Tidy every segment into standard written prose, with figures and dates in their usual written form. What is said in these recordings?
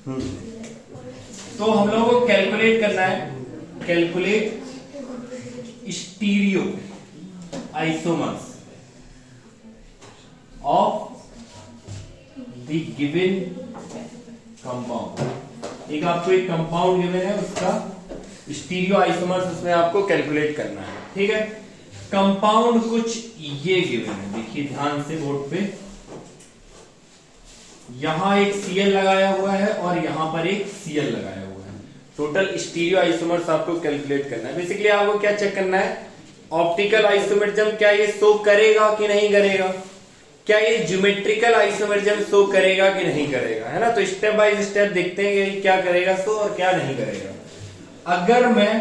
तो हम लोगों को कैलकुलेट करना है, calculate stereo isomers of the given compound. एक आपको एक कंपाउंड गिवन है, उसका स्टीरियो आइसोमर्स उसमें आपको कैलकुलेट करना है। ठीक है, कंपाउंड कुछ ये गिवन है, देखिए ध्यान से बोर्ड पे, यहां एक Cl लगाया हुआ है और यहां पर एक Cl लगाया हुआ है। टोटल स्टीरियो आइसोमर्स आपको कैलकुलेट करना है। बेसिकली आपको क्या चेक करना है, ऑप्टिकल आइसोमरिज्म क्या ये शो करेगा कि नहीं करेगा, क्या ये ज्योमेट्रिकल आइसोमरिज्म शो करेगा कि नहीं करेगा, है ना। तो स्टेप बाय स्टेप देखते हैं कि क्या करेगा शो और क्या नहीं करेगा। अगर मैं,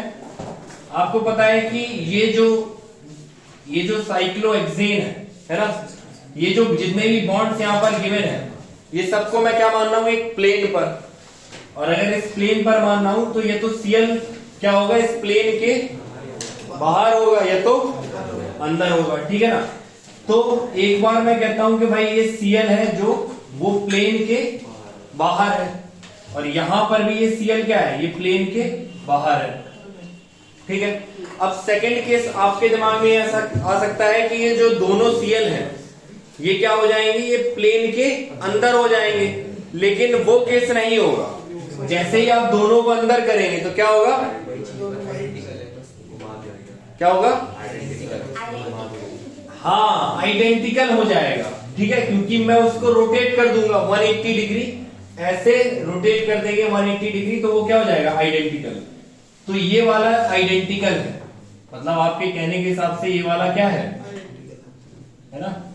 आपको पता है कि ये जो साइक्लोहेक्सेन है ना, ये जो जितने भी बॉन्ड्स यहां पर गिवन है, ये सबको मैं क्या मान रहा हूं, एक प्लेन पर। और अगर इस प्लेन पर मान रहा हूं तो ये तो Cl क्या होगा, इस प्लेन के बाहर होगा, या तो अंदर होगा। ठीक है ना। तो एक बार मैं कहता हूं कि भाई ये Cl है जो वो प्लेन के बाहर है, और यहां पर भी ये Cl क्या है, ये प्लेन के बाहर है। ठीक है। अब सेकंड केस आपके दिमाग में ऐसा आ सकता है कि ये जो दोनों Cl है ये क्या हो जाएंगे, ये प्लेन के अंदर हो जाएंगे, लेकिन वो केस नहीं होगा। जैसे ही आप दोनों को अंदर करेंगे तो क्या होगा, क्या होगा, हाँ आइडेंटिकल हो जाएगा। ठीक है, क्योंकि मैं उसको रोटेट कर दूंगा 180 डिग्री, ऐसे रोटेट कर देंगे 180 डिग्री, तो वो क्या हो जाएगा, आइडेंटिकल। तो ये वाला आइडेंटिकल है, मतलब आपके कहने के हिसाब से ये वाला क्या है ना,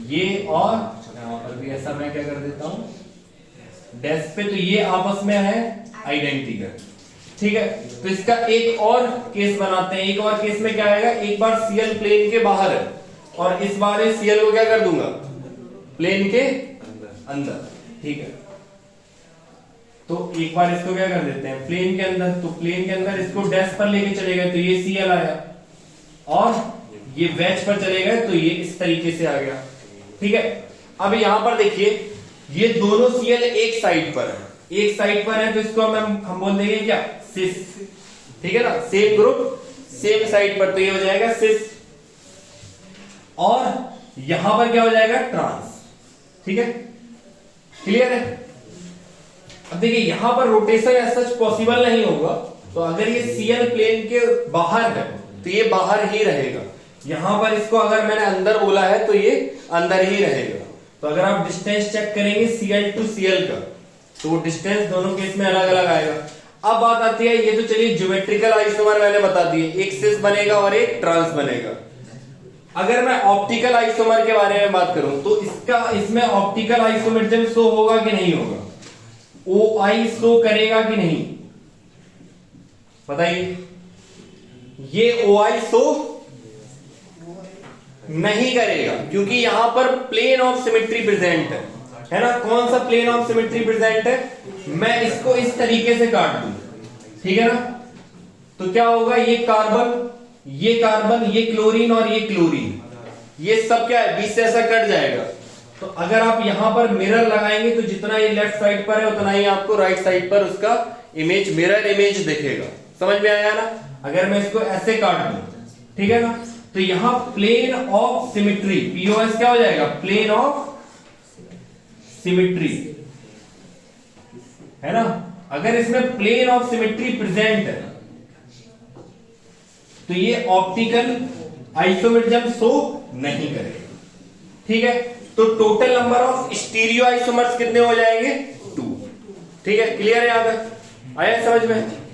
ये और यहां पर भी ऐसा मैं क्या कर देता हूं डैश पे, तो ये आपस में है आइडेंटिकल। ठीक है, तो इसका एक और केस बनाते हैं। एक और केस में क्या आएगा, एक बार Cl प्लेन के बाहर है और इस बार इस Cl को क्या कर दूंगा, प्लेन के अंदर। ठीक है, तो एक बार इसको क्या कर देते हैं, प्लेन के अंदर। तो प्लेन के अंदर इसको डैश पर लेके चले गए तो ये Cl आया, और ये वेज पर चले गए तो ये इस तरीके से आ गया। ठीक है, अब यहां पर देखिए ये दोनों Cl एक साइड पर है, एक साइड पर है, तो इसको हम बोल देंगे क्या, सिस। ठीक है ना, सेम ग्रुप सेम साइड पर, तो ये हो जाएगा सिस, और यहां पर क्या हो जाएगा, ट्रांस। ठीक है, क्लियर है। अब देखिए यहां पर रोटेशन एज सच पॉसिबल नहीं होगा, तो अगर ये Cl प्लेन के बाहर है तो ये बाहर ही रहेगा। यहां पर इसको अगर मैंने अंदर बोला है तो ये अंदर ही रहेगा। तो अगर आप डिस्टेंस चेक करेंगे Cl टू Cl का, तो वो डिस्टेंस दोनों केस में अलग अलग आएगा। अब बात आती है, ये तो चलिए ज्योमेट्रिकल आइसोमर मैंने बता दिए, एक सिस बनेगा और एक ट्रांस बनेगा। अगर मैं ऑप्टिकल आइसोमर के बारे में बात करूं तो इसमें ऑप्टिकल आइसोमरिज्म शो होगा कि नहीं होगा, OI शो करेगा कि नहीं, बताइए। ये OI शो नहीं करेगा, क्योंकि यहां पर प्लेन ऑफ सिमेट्री प्रेजेंट है ना। कौन सा प्लेन ऑफ सिमेट्री प्रेजेंट है, मैं इसको इस तरीके से काट दूं, ठीक है ना, तो क्या होगा, ये कार्बन, ये क्लोरीन और ये क्लोरीन, ये सब क्या है, बीच से ऐसा कट जाएगा। तो अगर आप यहां पर मिरर लगाएंगे तो जितना ये लेफ्ट साइड पर है उतना ही आपको राइट साइड पर उसका इमेज, मिरर इमेज दिखेगा। समझ में आया ना। अगर मैं इसको ऐसे काट दूं, ठीक है ना, तो यहां प्लेन ऑफ सिमेट्री, POS क्या हो जाएगा, प्लेन ऑफ सिमेट्री, है ना। अगर इसमें प्लेन ऑफ सिमेट्री प्रेजेंट है तो ये ऑप्टिकल आइसोमरिज्म शो नहीं करेगा। ठीक है, तो total number of stereo isomers कितने हो जाएंगे, 2। ठीक है, क्लियर है, यहां तक आया समझ में।